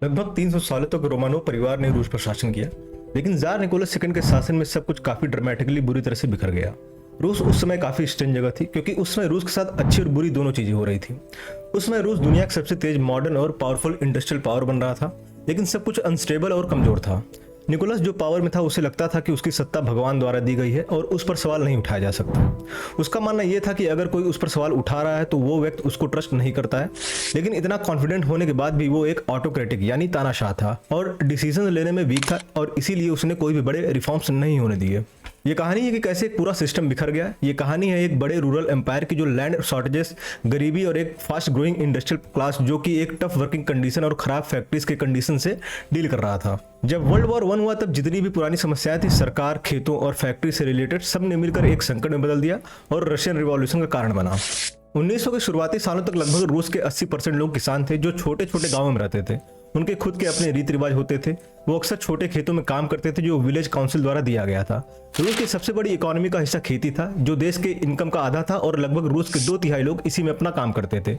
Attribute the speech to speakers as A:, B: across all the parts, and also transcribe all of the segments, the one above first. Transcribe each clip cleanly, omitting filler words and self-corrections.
A: लगभग 300 सालों तक रोमानोव परिवार ने रूस पर शासन किया, लेकिन जार निकोलस सेकंड के शासन में सब कुछ काफी ड्रामेटिकली बुरी तरह से बिखर गया। रूस उस समय काफी स्ट्रेंज जगह थी, क्योंकि उस समय रूस के साथ अच्छी और बुरी दोनों चीजें हो रही थी। उस समय रूस दुनिया का सबसे तेज मॉडर्न और पावरफुल इंडस्ट्रियल पावर बन रहा था, लेकिन सब कुछ अनस्टेबल और कमजोर था। निकोलस जो पावर में था उसे लगता था कि उसकी सत्ता भगवान द्वारा दी गई है और उस पर सवाल नहीं उठाया जा सकता। उसका मानना यह था कि अगर कोई उस पर सवाल उठा रहा है तो वो व्यक्ति उसको ट्रस्ट नहीं करता है। लेकिन इतना कॉन्फिडेंट होने के बाद भी वो एक ऑटोक्रेटिक यानी तानाशाह था और डिसीजन लेने में वीक था, और इसीलिए उसने कोई भी बड़े रिफॉर्म्स नहीं होने दिए। ये कहानी है कि कैसे एक पूरा सिस्टम बिखर गया। ये कहानी है एक बड़े रूरल एम्पायर की जो लैंड शॉर्टेजेस, गरीबी और एक फास्ट ग्रोइंग इंडस्ट्रियल क्लास जो कि एक टफ वर्किंग कंडीशन और खराब फैक्ट्रीज के कंडीशन से डील कर रहा था। जब वर्ल्ड वॉर 1 हुआ तब जितनी भी पुरानी समस्याएं थी सरकार, खेतों और फैक्ट्री से रिलेटेड, सब ने मिलकर एक संकट में बदल दिया और रशियन रिवॉल्यूशन का कारण बना। 1900 के शुरुआती सालों तक लगभग रूस के 80% लोग किसान थे जो छोटे छोटे गांवों में रहते थे। उनके खुद के अपने रीति रिवाज होते थे। वो अक्सर छोटे खेतों में काम करते थे जो विलेज काउंसिल द्वारा दिया गया था। रूस की सबसे बड़ी इकोनॉमी का हिस्सा खेती था, जो देश के इनकम का आधा था, और लगभग रूस के 2/3 लोग इसी में अपना काम करते थे।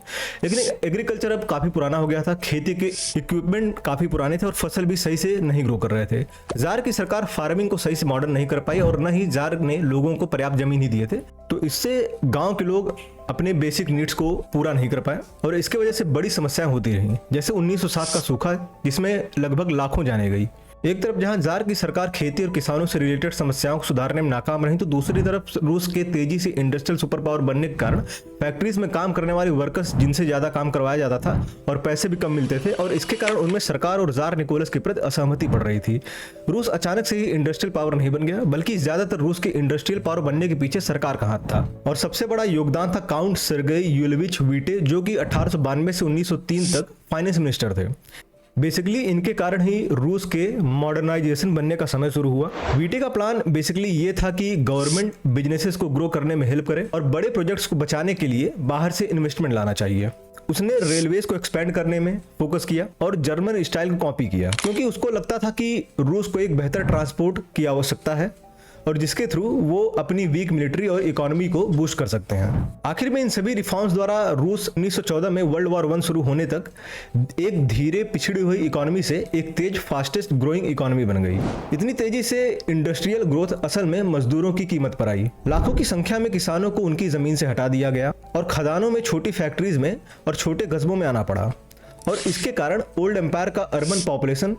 A: लेकिन एग्रीकल्चर अब काफी पुराना हो गया था। खेती के इक्विपमेंट काफी पुराने थे और फसल भी सही से नहीं ग्रो कर रहे थे। जार की सरकार फार्मिंग को सही से मॉडर्न नहीं कर पाई और न ही जार ने लोगों को पर्याप्त जमीन ही दिए थे, तो इससे गांव के लोग अपने बेसिक नीड्स को पूरा नहीं कर पाए और इसके वजह से बड़ी समस्याएं होती रहीं। जैसे 1907 का सूखा, जिसमें लगभग लाखों जाने गई। एक तरफ जहां जार की सरकार खेती और किसानों से रिलेटेड समस्याओं को सुधारने में नाकाम रही, तो दूसरी तरफ रूस के तेजी से इंडस्ट्रियल सुपर पावर बनने के कारण फैक्ट्रीज में काम करने वाले वर्कर्स, जिनसे ज्यादा काम करवाया जाता था और पैसे भी कम मिलते थे, और इसके कारण उनमें सरकार और जार निकोलस के प्रति असहमति बढ़ रही थी। रूस अचानक से ही इंडस्ट्रियल पावर नहीं बन गया, बल्कि ज्यादातर रूस के इंडस्ट्रियल पावर बनने के पीछे सरकार का हाथ था। और सबसे बड़ा योगदान था काउंट सर्गेई यूलेविच वीटे, जो कि 1892 से 1903 तक फाइनेंस मिनिस्टर थे। बेसिकली इनके कारण ही रूस के मॉडर्नाइजेशन बनने का समय शुरू हुआ। वीटे का प्लान बेसिकली ये था कि गवर्नमेंट बिजनेसेस को ग्रो करने में हेल्प करे और बड़े प्रोजेक्ट्स को बचाने के लिए बाहर से इन्वेस्टमेंट लाना चाहिए। उसने रेलवेज को एक्सपेंड करने में फोकस किया और जर्मन स्टाइल को कॉपी किया, क्योंकि उसको लगता था कि रूस को एक बेहतर ट्रांसपोर्ट की आवश्यकता है और जिसके थ्रू वो अपनी वीक मिलिट्री और इकोनॉमी को बूस्ट कर सकते हैं। आखिर में इन सभी रिफॉर्म्स द्वारा रूस 1914 में वर्ल्ड वॉर 1 शुरू होने तक एक धीरे पिछड़ी हुई इकोनॉमी से एक तेज फास्टेस्ट ग्रोइंग इकोनॉमी बन गई। इतनी तेजी से इंडस्ट्रियल ग्रोथ असल में मजदूरों की कीमत पर आई। लाखों की संख्या में किसानों को उनकी जमीन से हटा दिया गया और खदानों में, छोटी फैक्ट्रीज में और छोटे कस्बों में आना पड़ा, और इसके कारण ओल्ड एम्पायर का अर्बन पॉपुलेशन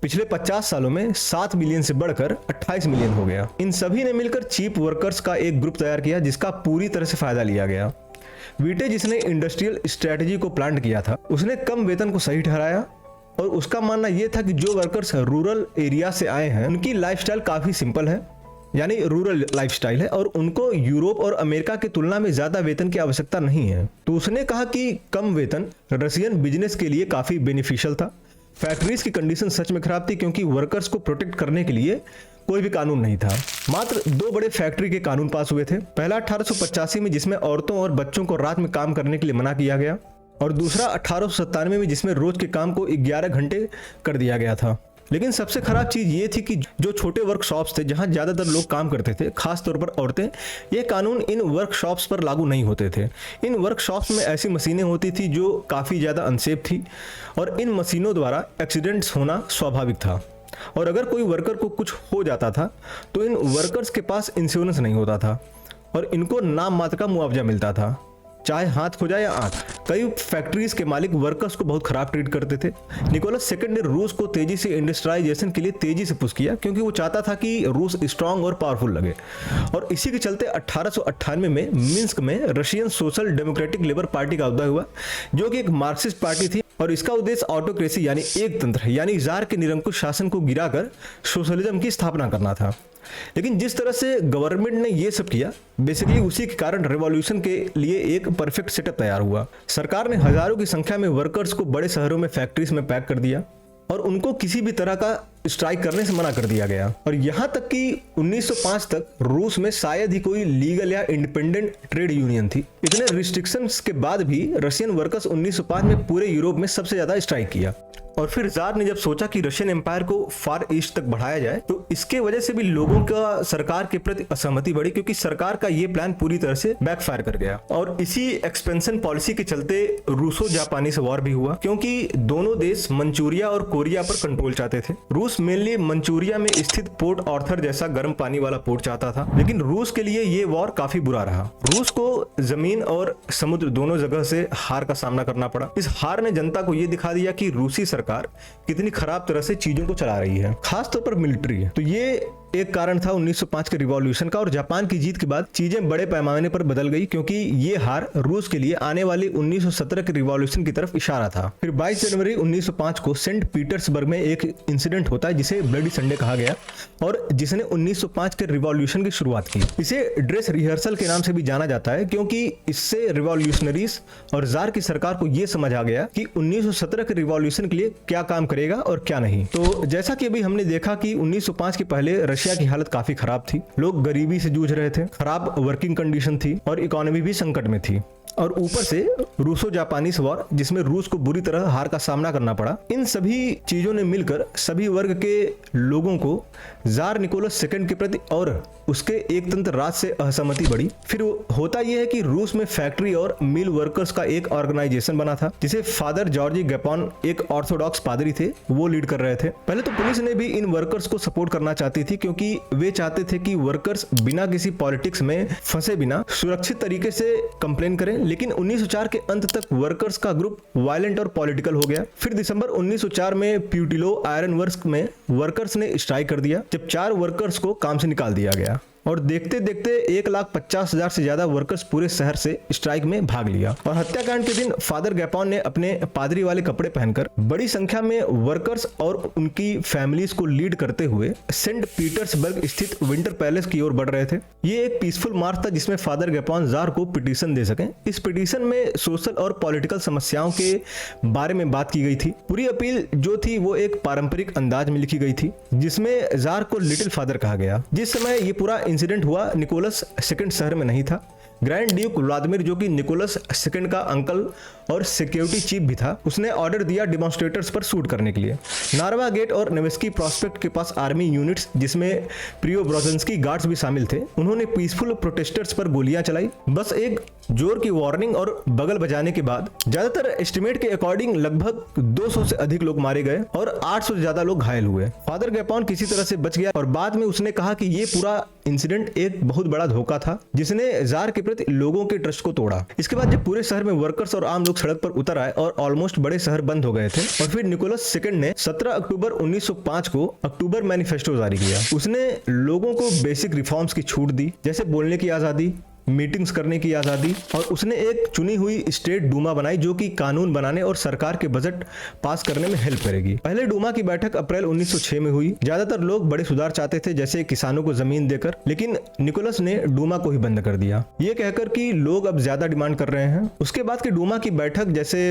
A: पिछले 50 सालों में 7 मिलियन से बढ़कर 28 मिलियन हो गया। इन सभी ने मिलकर चीप वर्कर्स का एक ग्रुप तैयार किया जिसका पूरी तरह से फायदा लिया गया। वीटे, जिसने इंडस्ट्रियल स्ट्रेटजी को प्लान किया था, उसने कम वेतन को सही ठहराया और उसका मानना यह था कि जो वर्कर्स रूरल एरिया से आए हैं उनकी लाइफस्टाइल काफी सिंपल है, यानी रूरल लाइफस्टाइल है, और उनको यूरोप और अमेरिका की तुलना में ज्यादा वेतन की आवश्यकता नहीं है। तो उसने कहा कि कम वेतन रशियन बिजनेस के लिए काफी बेनिफिशियल था। फैक्ट्रीज की कंडीशन सच में खराब थी, क्योंकि वर्कर्स को प्रोटेक्ट करने के लिए कोई भी कानून नहीं था। मात्र 2 बड़े फैक्ट्री के कानून पास हुए थे। पहला 1885 में, जिसमें औरतों और बच्चों को रात में काम करने के लिए मना किया गया, और दूसरा 1897 में, जिसमें रोज के काम को 11 घंटे कर दिया गया था। लेकिन सबसे खराब चीज ये थी कि जो छोटे वर्कशॉप्स थे जहां ज्यादातर लोग काम करते थे, खास तौर पर औरतें, ये कानून इन वर्कशॉप्स पर लागू नहीं होते थे। इन वर्कशॉप्स में ऐसी मशीनें होती थी जो काफी ज्यादा अनसेफ थी और इन मशीनों द्वारा एक्सीडेंट्स होना स्वाभाविक था, और अगर कोई वर्कर को कुछ हो जाता था तो इन वर्कर्स के पास इंश्योरेंस नहीं होता था और इनको नाम मात्र का मुआवजा मिलता था, चाहे हाथ हो जाए या आंख। कई फैक्ट्रीज के मालिक वर्कर्स को बहुत खराब ट्रीट करते थे। निकोलस सेकंड ने रूस को तेजी से इंडस्ट्रियलाइजेशन के लिए तेजी से पुश किया, क्योंकि वो चाहता था कि रूस स्ट्रांग और पावरफुल लगे, और इसी के चलते 1898 में मिन्स्क में Russian social democratic labour party का उदय हुआ, जो कि एक मार्क्सिस्ट पार्टी थी, और इसका उद्देश्य ऑटोक्रेसी यानी एक तंत्र यानी जार के निरंकुश शासन को गिराकर सोशलिज्म की स्थापना करना था। लेकिन जिस तरह से गवर्नमेंट ने ये सब किया, बेसिकली उसी के कारण रेवोल्यूशन के लिए एक परफेक्ट सेटअप तैयार हुआ। सरकार ने हजारों की संख्या में वर्कर्स को बड़े शहरों में फैक्ट्रीज में पैक कर दिया और उनको किसी भी तरह का स्ट्राइक करने से मना कर दिया गया। और यहां तक कि 1905 तक रूस में शायद ही कोई लीगल या इंडिपेंडेंट ट्रेड यूनियन थी। इतने रिस्ट्रिक्शंस के बाद भी रशियन वर्कर्स 1905 में पूरे यूरोप में सबसे ज्यादा स्ट्राइक किया। और फिर जार ने जब सोचा कि रशियन एम्पायर को फार ईस्ट तक बढ़ाया जाए, तो इसके वजह से भी लोगों का सरकार के प्रति असहमति बढ़ी, क्योंकि सरकार का ये प्लान पूरी तरह से बैकफायर कर गया। और इसी एक्सपेंशन पॉलिसी के चलते रूसो जापानी से वॉर भी हुआ, क्योंकि दोनों देश मंचूरिया और कोरिया पर कंट्रोल चाहते थे। रूस मेनली मंचूरिया में स्थित पोर्ट ऑर्थर जैसा गर्म पानी वाला पोर्ट चाहता था, लेकिन रूस के लिए ये वॉर काफी बुरा रहा। रूस को जमीन और समुद्र दोनों जगह से हार का सामना करना पड़ा। इस हार ने जनता को यह दिखा दिया कि रूसी सरकार कितनी खराब तरह से चीजों को चला रही है, खास तौर पर मिलिट्री। तो ये एक कारण था 1905 के रिवॉल्यूशन का। और जापान की जीत के बाद चीजें बड़े पैमाने पर बदल गई, क्योंकि ये हार रूस के लिए आने वाली 1917 के रिवॉल्यूशन की तरफ इशारा था। फिर 22 जनवरी 1905 को सेंट पीटर्सबर्ग में एक इंसिडेंट होता है जिसे ब्लडी संडे कहा गया, और जिसने 1905 के रिवॉल्यूशन की शुरुआत की। इसे ड्रेस रिहर्सल के नाम से भी जाना जाता है, क्योंकि इससे रिवॉल्यूशनरीज और जार की सरकार को यह समझ आ गया कि 1917 के रिवॉल्यूशन के लिए क्या काम करेगा और क्या नहीं। तो जैसा कि अभी हमने देखा कि 1905 के पहले रशिया की हालत काफी खराब थी। लोग गरीबी से जूझ रहे थे, खराब वर्किंग कंडीशन थी और इकोनॉमी भी संकट में थी। और ऊपर से रूसो जापानीज वॉर, जिसमें रूस को बुरी तरह हार का सामना करना पड़ा। इन सभी चीजों ने मिलकर सभी वर्ग के लोगों को जार निकोलस सेकंड के प्रति और उसके एक तंत्र राज से असहमति बढ़ी। फिर होता यह है कि रूस में फैक्ट्री और मिल वर्कर्स का एक ऑर्गेनाइजेशन बना था, जिसे फादर जॉर्जी गैपॉन, एक ऑर्थोडॉक्स पादरी थे, वो लीड कर रहे थे। पहले तो पुलिस ने भी इन वर्कर्स को सपोर्ट करना चाहती थी, क्योंकि वे चाहते थे कि वर्कर्स बिना किसी पॉलिटिक्स में फंसे बिना सुरक्षित तरीके से कंप्लेन करें। लेकिन 1904 के अंत तक वर्कर्स का ग्रुप वायलेंट और पॉलिटिकल हो गया। फिर दिसंबर 1904 में प्यूटिलो आयरन वर्क्स में वर्कर्स ने स्ट्राइक कर दिया, जब 4 वर्कर्स को काम से निकाल दिया गया। और देखते देखते 1,50,000 से ज्यादा वर्कर्स पूरे शहर से स्ट्राइक में भाग लिया। और हत्याकांड के दिन फादर गैपॉन ने अपने पादरी वाले कपड़े पहनकर बड़ी संख्या में वर्कर्स और उनकी फैमिलीज को लीड करते हुए सेंट पीटर्सबर्ग स्थित विंटर पैलेस की ओर बढ़ रहे थे। ये एक पीसफुल मार्च था, जिसमें फादर गैपॉन जार को पिटीशन दे सकें। इस पिटीशन में सोशल और पॉलिटिकल समस्याओं के बारे में बात की गई थी। पूरी अपील जो थी वो एक पारंपरिक अंदाज में लिखी गई थी, जिसमें जार को लिटिल फादर कहा गया। जिस समय ये पूरा इंसिडेंट हुआ, निकोलस सेकंड शहर में नहीं था। ग्रैंड ड्यूक व्लादिमीर, जो कि निकोलस सेकंड का अंकल और सिक्योरिटी चीफ भी था, उसने ऑर्डर दिया डिमॉन्स्ट्रेटर्स पर शूट करने के लिए। नार्वा गेट और नेवेस्की प्रॉस्पेक्ट के पास आर्मी यूनिट्स, जिसमें प्रियोब्रोजेंस्की गार्ड्स भी शामिल थे, उन्होंने पीसफुल प्रोटेस्टर्स पर गोलियां चलाई। बस एक जोर की वार्निंग और बगल बजाने के बाद ज्यादातर एस्टिमेट के अकॉर्डिंग लगभग 200 से अधिक लोग मारे गए और 800 से ज्यादा लोग घायल हुए। फादर गैपॉन किसी तरह से बच गया और बाद में उसने कहा कि ये पूरा इंसिडेंट एक बहुत बड़ा धोखा था, जिसने जार के प्रति लोगों के ट्रस्ट को तोड़ा। इसके बाद जब पूरे शहर में वर्कर्स और आम लोग सड़क पर उतर आए और ऑलमोस्ट बड़े शहर बंद हो गए थे, और फिर निकोलस सेकंड ने 17 अक्टूबर 1905 को अक्टूबर मैनिफेस्टो जारी किया। उसने लोगों को बेसिक रिफॉर्म्स की छूट दी, जैसे बोलने की आजादी, मीटिंग्स करने की आजादी, और उसने एक चुनी हुई स्टेट डूमा बनाई जो कि कानून बनाने और सरकार के बजट पास करने में हेल्प करेगी। पहले डूमा की बैठक अप्रैल 1906 में हुई। ज्यादातर लोग बड़े सुधार चाहते थे, जैसे किसानों को जमीन देकर, लेकिन निकोलस ने डूमा को ही बंद कर दिया, ये कहकर कि लोग अब ज्यादा डिमांड कर रहे हैं। उसके बाद की डूमा की बैठक, जैसे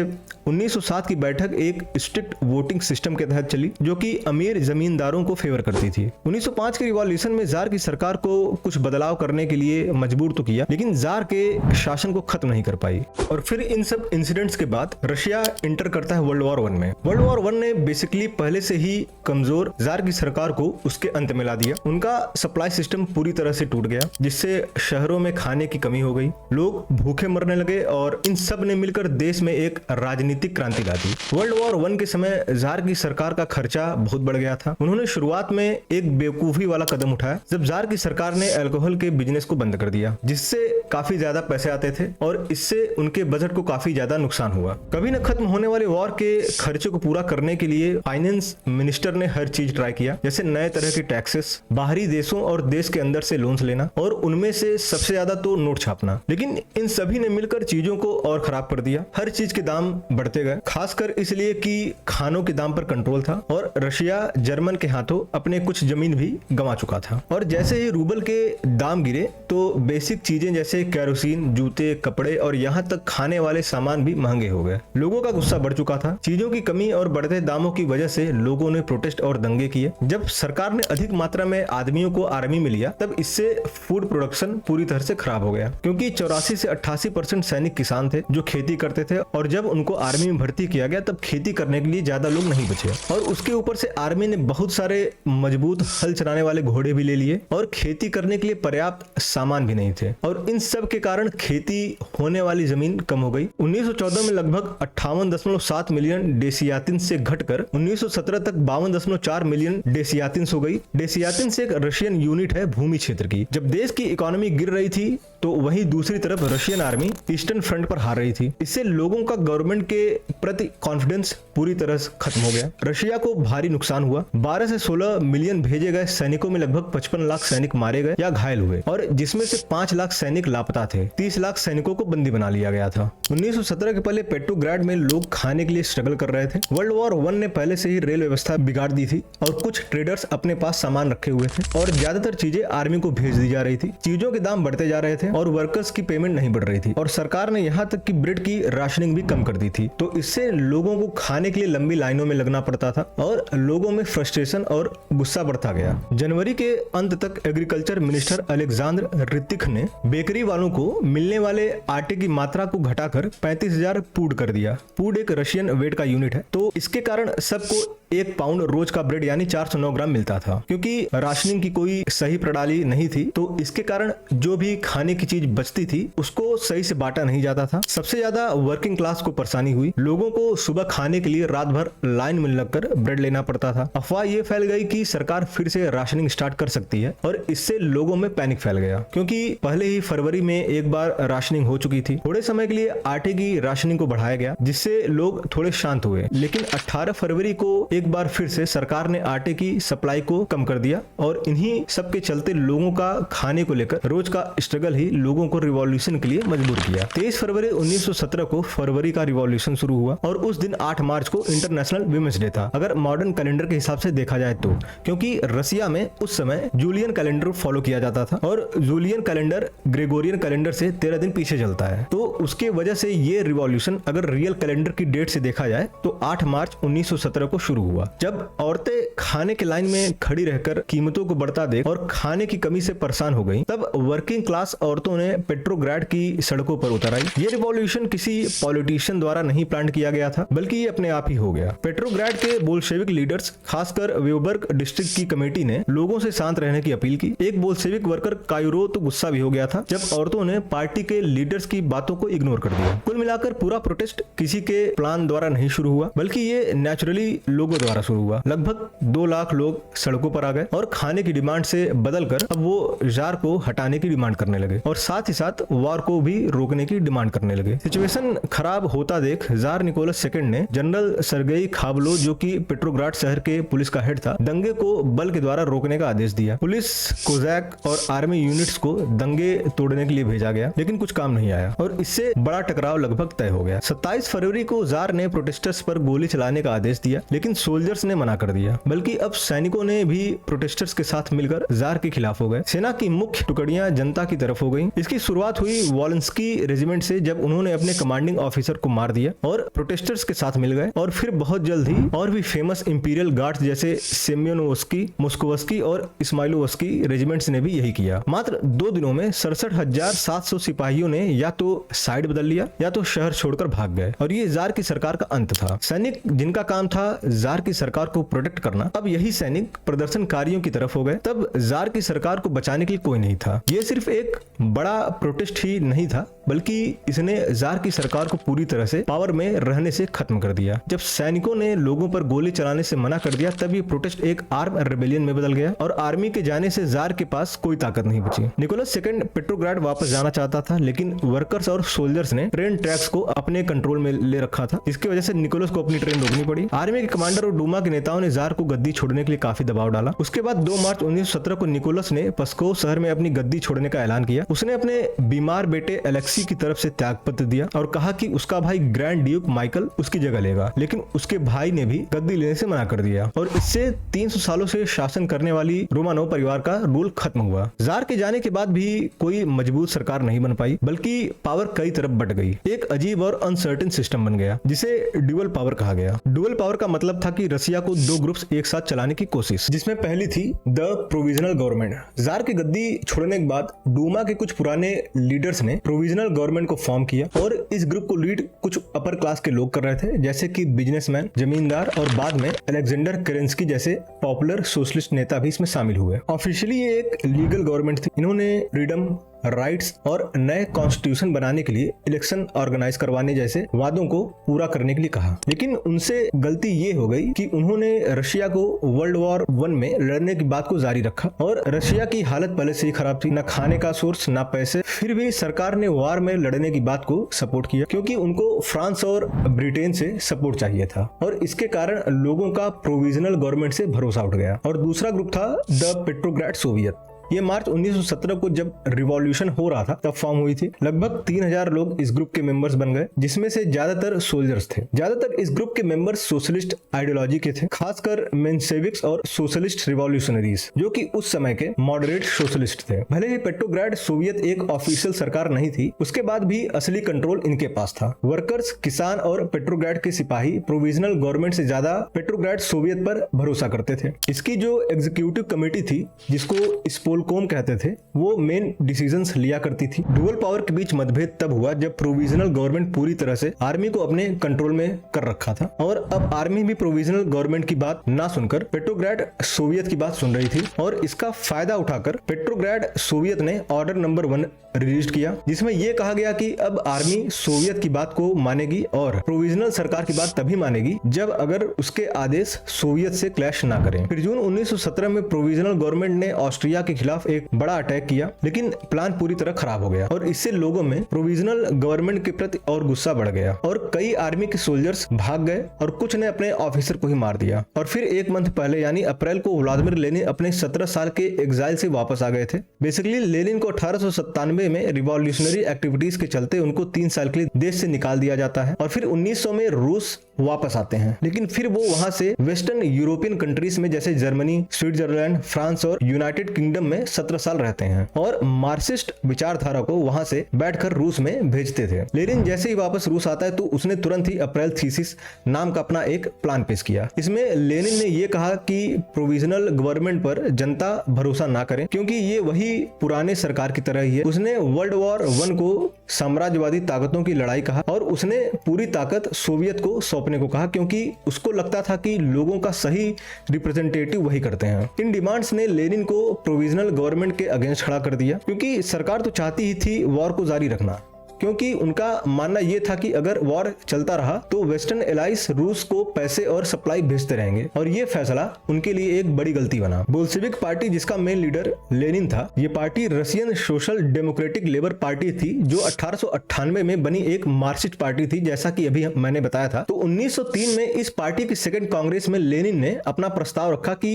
A: 1907 की बैठक, एक स्ट्रिक्ट वोटिंग सिस्टम के तहत चली, जो कि अमीर जमींदारों को फेवर करती थी। 1905 के रिवॉल्यूशन में जार की सरकार को कुछ बदलाव करने के लिए मजबूर तो किया, लेकिन जार के शासन को खत्म नहीं कर पाई। और फिर इन सब इंसिडेंट्स के बाद रशिया इंटर करता है वर्ल्ड वॉर 1 में। वर्ल्ड वॉर 1 ने बेसिकली पहले से ही कमजोर जार की सरकार को उसके अंत में ला दिया। उनका सप्लाई सिस्टम पूरी तरह से टूट गया, जिससे शहरों में खाने की कमी हो गई, लोग भूखे मरने लगे, और इन सब ने मिलकर देश में एक राजनीतिक क्रांति ला दी। वर्ल्ड वॉर 1 के समय जार की सरकार का खर्चा बहुत बढ़ गया था। उन्होंने शुरुआत में एक बेवकूफी वाला कदम उठाया, जब जार की सरकार ने अल्कोहल के बिजनेस को बंद कर दिया, जिससे काफी ज्यादा पैसे आते थे और इससे उनके बजट को काफी ज्यादा नुकसान हुआ। कभी न खत्म होने वाले वॉर के खर्चे को पूरा करने के लिए फाइनेंस मिनिस्टर ने हर चीज ट्राई किया, जैसे नए तरह के टैक्सेस, बाहरी देशों और देश के अंदर से लोन्स लेना, और उनमें से सबसे ज्यादा तो नोट छापना। लेकिन इन सभी ने मिलकर चीजों को और खराब कर दिया। हर चीज के दाम बढ़ते गए, खासकर इसलिए कि खानों के दाम पर कंट्रोल था और रशिया जर्मन के हाथों अपने कुछ जमीन भी गंवा चुका था। और जैसे ही रूबल के दाम गिरे तो बेसिक चीजें चीजें जैसे केरोसिन, जूते, कपड़े और यहाँ तक खाने वाले सामान भी महंगे हो गए। लोगों का गुस्सा बढ़ चुका था। चीजों की कमी और बढ़ते दामों की वजह से लोगों ने प्रोटेस्ट और दंगे किए। जब सरकार ने अधिक मात्रा में आदमियों को आर्मी में लिया, तब इससे फूड प्रोडक्शन पूरी तरह से खराब हो गया, क्योंकि 84 से 88% सैनिक किसान थे जो खेती करते थे, और जब उनको आर्मी में भर्ती किया गया तब खेती करने के लिए ज्यादा लोग नहीं बचे। और उसके ऊपर से आर्मी ने बहुत सारे मजबूत हल चलाने वाले घोड़े भी ले लिए, और खेती करने के लिए पर्याप्त सामान भी नहीं थे, और इन सब के कारण खेती होने वाली जमीन कम हो गई। 1914 में लगभग 58.7 मिलियन डेसियातिन्स से घटकर 1917 तक 52.4 मिलियन डेसियातिन्स हो गई। डेसियातिन्स एक रशियन यूनिट है भूमि क्षेत्र की। जब देश की इकोनॉमी गिर रही थी तो वहीं दूसरी तरफ रशियन आर्मी ईस्टर्न फ्रंट पर हार रही थी। इससे लोगों का गवर्नमेंट के प्रति कॉन्फिडेंस पूरी तरह से खत्म हो गया। रशिया को भारी नुकसान हुआ। 12 से 16 मिलियन भेजे गए सैनिकों में लगभग 55 लाख सैनिक मारे गए या घायल हुए, और जिसमें से 5 लाख सैनिक लापता थे। 30 लाख सैनिकों को बंदी बना लिया गया था। 1917 के पहले पेट्रोग्राड में लोग खाने के लिए स्ट्रगल कर रहे थे। वर्ल्ड वॉर 1 ने पहले से ही रेल व्यवस्था बिगाड़ दी थी, और कुछ ट्रेडर्स अपने पास सामान रखे हुए थे, और ज्यादातर चीजें आर्मी को भेज दी जा रही थी। चीजों के दाम बढ़ते जा रहे थे और वर्कर्स की पेमेंट नहीं बढ़ रही थी, और सरकार ने यहाँ तक कि ब्रेड की राशनिंग भी कम कर दी थी। तो इससे लोगों को खाने के लिए लंबी लाइनों में लगना पड़ता था, और लोगों में फ्रस्ट्रेशन और गुस्सा बढ़ता गया। जनवरी के अंत तक एग्रीकल्चर मिनिस्टर अलेक्जेंडर रितिख ने बेकरी वालों को मिलने वाले आटे की मात्रा को घटाकर 35,000 पूड कर दिया। पूड एक रशियन वेट का यूनिट है, तो इसके कारण सबको 1 पाउंड रोज का ब्रेड यानी 409 ग्राम मिलता था। क्योंकि राशनिंग की कोई सही प्रणाली नहीं थी, तो इसके कारण जो भी खाने की चीज बचती थी उसको सही से बांटा नहीं जाता था। सबसे ज्यादा वर्किंग क्लास को परेशानी हुई। लोगों को सुबह खाने के लिए रात भर लाइन में लगकर ब्रेड लेना पड़ता था। अफवाह ये फैल गई कि सरकार फिर से राशनिंग स्टार्ट कर सकती है, और इससे लोगों में पैनिक फैल गया, क्योंकि पहले ही फरवरी में एक बार राशनिंग हो चुकी थी। थोड़े समय के लिए आटे की राशनिंग को बढ़ाया गया, जिससे लोग थोड़े शांत हुए। लेकिन 18 फरवरी को एक बार फिर से सरकार ने आटे की सप्लाई को कम कर दिया, और इन्हीं सब के चलते लोगों का खाने को लेकर रोज का स्ट्रगल ही लोगों को रिवॉल्यूशन के लिए मजबूर किया। 23 फरवरी 1917 को फरवरी का रिवॉल्यूशन शुरू हुआ, और उस दिन 8 मार्च को इंटरनेशनल विमेंस डे था, अगर मॉडर्न कैलेंडर के हिसाब से देखा जाए तो, क्योंकि रसिया में उस समय जूलियन कैलेंडर फॉलो किया जाता था, और जूलियन कैलेंडर ग्रेगोरियन कैलेंडर से 13 दिन पीछे चलता है। तो उसके वजह से ये रिवॉल्यूशन अगर रियल कैलेंडर की डेट से देखा जाए तो 8 मार्च 1917 को शुरू हुआ, जब औरतें खाने के लाइन में खड़ी रहकर कीमतों को बढ़ता देख और खाने की कमी से परेशान हो गई। तब वर्किंग क्लास औरतों ने पेट्रोग्राड की सड़कों पर उतर आई। ये रिवॉल्यूशन किसी पॉलिटिशियन द्वारा नहीं प्लान किया गया था, बल्कि ये अपने आप ही हो गया। पेट्रोग्राड के बोल्शेविक लीडर्स, खासकर वेबर्ग डिस्ट्रिक्ट की कमेटी ने लोगों से शांत रहने की अपील की। एक बोल्शेविक वर्कर कायूरो तो गुस्सा भी हो गया था जब औरतों ने पार्टी के लीडर्स की बातों को इग्नोर कर दिया। कुल मिलाकर पूरा प्रोटेस्ट किसी के प्लान द्वारा नहीं शुरू हुआ, बल्कि ये नेचुरली लोगों द्वारा शुरू हुआ। लगभग 2 लाख लोग सड़कों पर आ गए और खाने की डिमांड से बदलकर अब वो जार को हटाने की डिमांड करने लगे, और साथ ही साथ वॉर को भी रोकने की डिमांड करने लगे। सिचुएशन खराब होता देख जार निकोलस सेकंड ने जनरल सर्गेई खाबलो, जो कि पेट्रोग्राड शहर के पुलिस का हेड था, दंगे को बल के द्वारा रोकने का आदेश दिया। पुलिस, कोजैक और आर्मी यूनिट्स को दंगे तोड़ने के लिए भेजा गया, लेकिन कुछ काम नहीं आया और इससे बड़ा टकराव लगभग तय हो गया। 27 फरवरी को जार ने प्रोटेस्टर्स पर गोली चलाने का आदेश दिया, लेकिन सोल्जर्स ने मना कर दिया। बल्कि अब सैनिकों ने भी प्रोटेस्टर्स के साथ मिलकर जार के खिलाफ हो गए। सेना की मुख्य टुकड़ियां जनता की तरफ हो गई। इसकी शुरुआत हुई वॉलेंस्की रेजिमेंट से, जब उन्होंने अपने कमांडिंग ऑफिसर को मार दिया और प्रोटेस्टर्स के साथ मिल गए। और फिर बहुत जल्द ही और भी फेमस इंपीरियल गार्ड्स जैसे सेम्योनोवस्की, मोस्कोवस्की और इस्माइलोवस्की रेजिमेंट्स ने भी यही किया। मात्र 2 दिनों में 67,700 सिपाहियों ने या तो साइड बदल लिया या तो शहर छोड़कर भाग गए, और ये जार की सरकार का अंत था। सैनिक जिनका काम था जार की सरकार को प्रोटेक्ट करना, अब यही सैनिक प्रदर्शनकारियों की तरफ हो गए। तब जार की सरकार को बचाने के लिए कोई नहीं था। ये सिर्फ एक बड़ा प्रोटेस्ट ही नहीं था, बल्कि इसने जार की सरकार को पूरी तरह से पावर में रहने से खत्म कर दिया। जब सैनिकों ने लोगों पर गोली चलाने से मना कर दिया, तब ये प्रोटेस्ट एक आर्म रेबेलियन में बदल गया, और आर्मी के जाने से जार के पास कोई ताकत नहीं बची। निकोलस सेकंड पेट्रोग्राड वापस जाना चाहता था, लेकिन वर्कर्स और सोल्जर्स ने ट्रेन ट्रैक्स को अपने कंट्रोल में ले रखा था, जिसकी वजह से निकोलस को अपनी ट्रेन रोकनी पड़ी। आर्मी के कमांडर अलेक्जेंडर और डूमा के नेताओं ने जार को गद्दी छोड़ने के लिए काफी दबाव डाला। उसके बाद 2 मार्च 1917 को निकोलस ने पस्कोव शहर में अपनी गद्दी छोड़ने का ऐलान किया। उसने अपने बीमार बेटे अलेक्सी की तरफ से त्यागपत्र दिया और कहा कि उसका भाई ग्रैंड ड्यूक माइकल उसकी जगह लेगा, लेकिन उसके भाई ने भी गद्दी लेने से मना कर दिया और इससे 300 सालों से शासन करने वाली रोमानोव परिवार का रूल खत्म हुआ। जार के जाने के बाद भी कोई मजबूत सरकार नहीं बन पाई, बल्कि पावर कई तरफ बट गई। एक अजीब और अनसर्टेन सिस्टम बन गया जिसे ड्यूअल पावर कहा गया। ड्यूअल पावर का मतलब था कि रसिया को 2 ग्रुप्स एक साथ चलाने की कोशिश, जिसमें पहली थी द प्रोविजनल गवर्नमेंट। जार की गद्दी छोड़ने के बाद डूमा के कुछ पुराने लीडर्स ने प्रोविजनल गवर्नमेंट को फॉर्म किया और इस ग्रुप को लीड कुछ अपर क्लास के लोग कर रहे थे, जैसे कि बिजनेसमैन, जमींदार और बाद में अलेक्जेंडर केरेंस्की जैसे पॉपुलर सोशलिस्ट नेता भी इसमें शामिल हुए। ऑफिशियली ये एक लीगल गवर्नमेंट थी। इन्होंने फ्रीडम, राइट्स और नए कॉन्स्टिट्यूशन बनाने के लिए इलेक्शन ऑर्गेनाइज करवाने जैसे वादों को पूरा करने के लिए कहा, लेकिन उनसे गलती ये हो गई कि उन्होंने रशिया को वर्ल्ड वॉर 1 में लड़ने की बात को जारी रखा और रशिया की हालत पहले से ही खराब थी, न खाने का सोर्स न पैसे। फिर भी सरकार ने वार में लड़ने की बात को सपोर्ट किया क्योंकि उनको फ्रांस और ब्रिटेन से सपोर्ट चाहिए था और इसके कारण लोगों का प्रोविजनल गवर्नमेंट से भरोसा उठ गया। और दूसरा ग्रुप था द पेट्रोग्राड सोवियत। ये मार्च 1917 को जब रिवॉल्यूशन हो रहा था तब फॉर्म हुई थी। लगभग 3000 लोग इस ग्रुप के मेंबर्स बन गए, जिसमें से ज्यादातर सोल्जर्स थे। ज्यादातर इस ग्रुप के मेंबर्स सोशलिस्ट आइडियोलॉजी के थे, खासकर मेंशेविक्स और सोशलिस्ट रिवॉल्यूशनरीज, जो कि उस समय के मॉडरेट सोशलिस्ट थे। भले ही पेट्रोग्राड सोवियत एक ऑफिशियल सरकार नहीं थी, उसके बाद भी असली कंट्रोल इनके पास था। वर्कर्स, किसान और पेट्रोग्राड के सिपाही प्रोविजनल गवर्नमेंट से ज्यादा पेट्रोग्राड सोवियत पर भरोसा करते थे। इसकी जो एग्जीक्यूटिव कमेटी थी, जिसको कोम कहते थे, वो मेन डिसीजंस लिया करती थी। डुअल पावर के बीच मतभेद तब हुआ जब प्रोविजनल गवर्नमेंट पूरी तरह से आर्मी को अपने कंट्रोल में कर रखा था और अब आर्मी भी प्रोविजनल गवर्नमेंट की बात ना सुनकर पेट्रोग्राड सोवियत की बात सुन रही थी और इसका फायदा उठाकर पेट्रोग्राड सोवियत ने ऑर्डर नंबर 1 रिलीज किया, जिसमें यह कहा गया कि अब आर्मी सोवियत की बात को मानेगी और प्रोविजनल सरकार की बात तभी मानेगी जब अगर उसके आदेश सोवियत से क्लैश ना करें। फिर जून 1917 में प्रोविजनल गवर्नमेंट ने ऑस्ट्रिया के खिलाफ एक बड़ा अटैक किया, लेकिन प्लान पूरी तरह खराब हो गया और इससे लोगों में प्रोविजनल गवर्नमेंट के प्रति और गुस्सा बढ़ गया और कई आर्मी के सोल्जर्स भाग गए और कुछ ने अपने ऑफिसर को ही मार दिया। और फिर एक मंथ पहले यानी अप्रैल को व्लादिमीर लेनिन अपने 17 साल के एग्जाइल से वापस आ गए थे। बेसिकली लेनिन को 1897 में रिवॉल्यूशनरी एक्टिविटीज के चलते उनको 3 साल के लिए देश से निकाल दिया जाता है और फिर 1900 में रूस वापस आते हैं, लेकिन फिर वो वहां से वेस्टर्न यूरोपियन कंट्रीज में जैसे जर्मनी, स्विट्जरलैंड, फ्रांस और यूनाइटेड किंगडम में 17 साल रहते हैं और मार्क्सिस्ट विचारधारा को वहां से बैठकर रूस में भेजते थे। लेनिन जैसे ही वापस रूस आता है तो उसने तुरंत ही अप्रैल थीसिस नाम का अपना एक प्लान पेश किया। इसमें लेनिन ने यह कहा कि प्रोविजनल गवर्नमेंट पर जनता भरोसा ना करें क्योंकि ये वही पुराने सरकार की तरह ही है। उसने वर्ल्ड वॉर 1 को साम्राज्यवादी ताकतों की लड़ाई कहा और उसने पूरी ताकत सोवियत को सौंपने को कहा क्योंकि उसको लगता था कि लोगों का सही रिप्रेजेंटेटिव वही करते हैं। इन डिमांड्स ने लेनिन को प्रोविजनल गवर्नमेंट के अगेंस्ट खड़ा कर दिया क्योंकि सरकार तो चाहती ही थी वॉर को जारी रखना, क्योंकि उनका मानना यह था कि अगर वॉर चलता रहा तो वेस्टर्न एलाइज रूस को पैसे और सप्लाई भेजते रहेंगे और यह फैसला उनके लिए एक बड़ी गलती बना। बोल्शेविक पार्टी, जिसका मेन लीडर लेनिन था, यह party Russian social democratic labour party थी जो 1898 में बनी एक मार्क्सिस्ट पार्टी थी, जैसा कि अभी मैंने बताया था। तो 1903 में इस पार्टी की सेकेंड कांग्रेस में लेनिन ने अपना प्रस्ताव रखा कि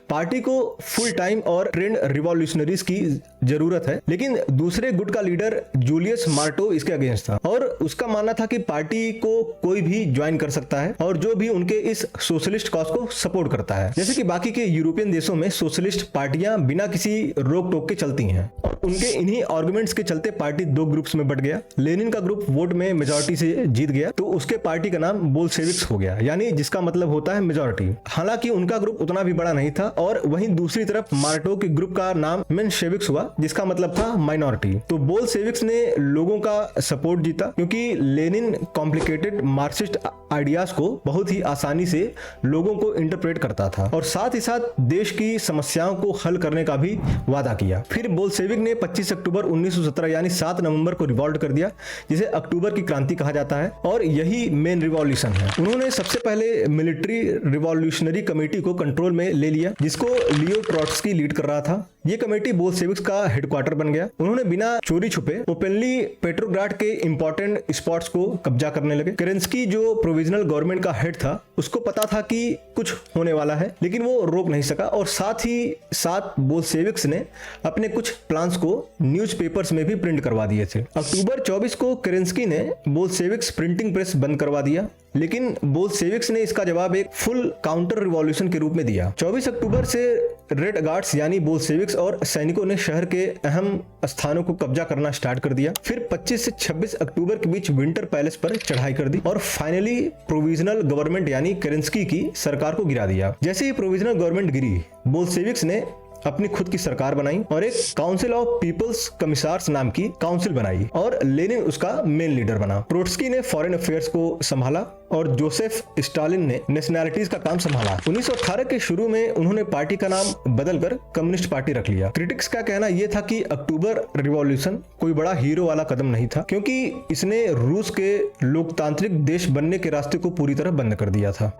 A: पार्टी को फुल टाइम और ट्रेंड रिवॉल्यूशनरीज की जरूरत है, लेकिन दूसरे गुट का लीडर जूलियस मार्टो इसके अगेंस्ट था और उसका मानना था कि पार्टी को कोई भी ज्वाइन कर सकता है और जो भी उनके इस सोशलिस्ट कॉज को सपोर्ट करता है। जैसे कि बाकी के यूरोपियन देशों में सोशलिस्ट पार्टियां बिना किसी रोक टोक के चलती हैं और उनके इन्हीं आर्गुमेंट्स के चलते पार्टी 2 ग्रुप्स में बट गया। लेनिन का ग्रुप वोट में मेजॉरिटी से जीत गया तो उसके पार्टी का नाम बोल्शेविक्स हो गया, यानी जिसका मतलब होता है मेजॉरिटी। हालांकि उनका ग्रुप उतना भी बड़ा नहीं था और वहीं दूसरी तरफ मार्टो के ग्रुप का नाम मेंशेविक्स हुआ, जिसका मतलब था माइनॉरिटी। तो बोल्शेविक्स ने लोगों का सपोर्ट जीता क्योंकि लेनिन कॉम्प्लिकेटेड मार्क्सिस्ट आइडियाज को बहुत ही आसानी से लोगों को इंटरप्रेट करता था और साथ ही साथ देश की समस्याओं को हल करने का भी वादा किया। फिर बोल्शेविक ने 25 अक्टूबर 1917 यानी 7 नवंबर को रिवॉल्ट कर दिया, जिसे अक्टूबर की क्रांति कहा जाता है और यही मेन रिवॉल्यूशन है। उन्होंने सबसे पहले मिलिट्री रिवॉल्यूशनरी कमेटी को कंट्रोल में ले लिया, जिसको लियो ट्रॉट्स्की लीड कर रहा था। ये कमेटी बोल्शेविक्स का हेडक्वार्टर बन गया। उन्होंने बिना चोरी छुपे ओपनली पेट्रोग्राड के इंपॉर्टेंट स्पॉट्स को कब्जा करने लगे। केरेंस्की जो प्रोविजनल गवर्नमेंट का हेड था उसको पता था कि कुछ होने वाला है, लेकिन वो रोक नहीं सका और साथ ही साथ बोल्शेविक्स ने अपने कुछ प्लान्स को न्यूज़पेपर्स में भी प्रिंट करवा दिए थे। अक्टूबर 24 को केरेंस्की ने बोल्शेविक्स प्रिंटिंग प्रेस बंद करवा दिया, लेकिन बोल्शेविक्स ने इसका जवाब एक फुल काउंटर रिवॉल्यूशन के रूप में दिया। 24 अक्टूबर से रेड गार्ड्स यानी बोल्शेविक्स और सैनिकों ने शहर के अहम स्थानों को कब्जा करना स्टार्ट कर दिया। फिर 25 से 26 अक्टूबर के बीच विंटर पैलेस पर चढ़ाई कर दी और फाइनली प्रोविजनल गवर्नमेंट यानी केरेंस्की की सरकार को गिरा दिया। जैसे ही प्रोविजनल गवर्नमेंट गिरी, बोल्शेविक्स ने अपनी खुद की सरकार बनाई और एक काउंसिल ऑफ पीपल्स कमिसार्स नाम की काउंसिल बनाई और लेनिन उसका मेन लीडर बना। ट्रोट्स्की ने फॉरेन अफेयर्स को संभाला और जोसेफ स्टालिन ने नेशनैलिटीज का काम संभाला। 1918 के शुरू में उन्होंने पार्टी का नाम बदलकर कम्युनिस्ट पार्टी रख लिया। क्रिटिक्स का कहना यह था कि अक्टूबर रिवॉल्यूशन कोई बड़ा हीरो वाला कदम नहीं था, क्योंकि इसने रूस के लोकतांत्रिक देश बनने के रास्ते को पूरी तरह बंद कर दिया था।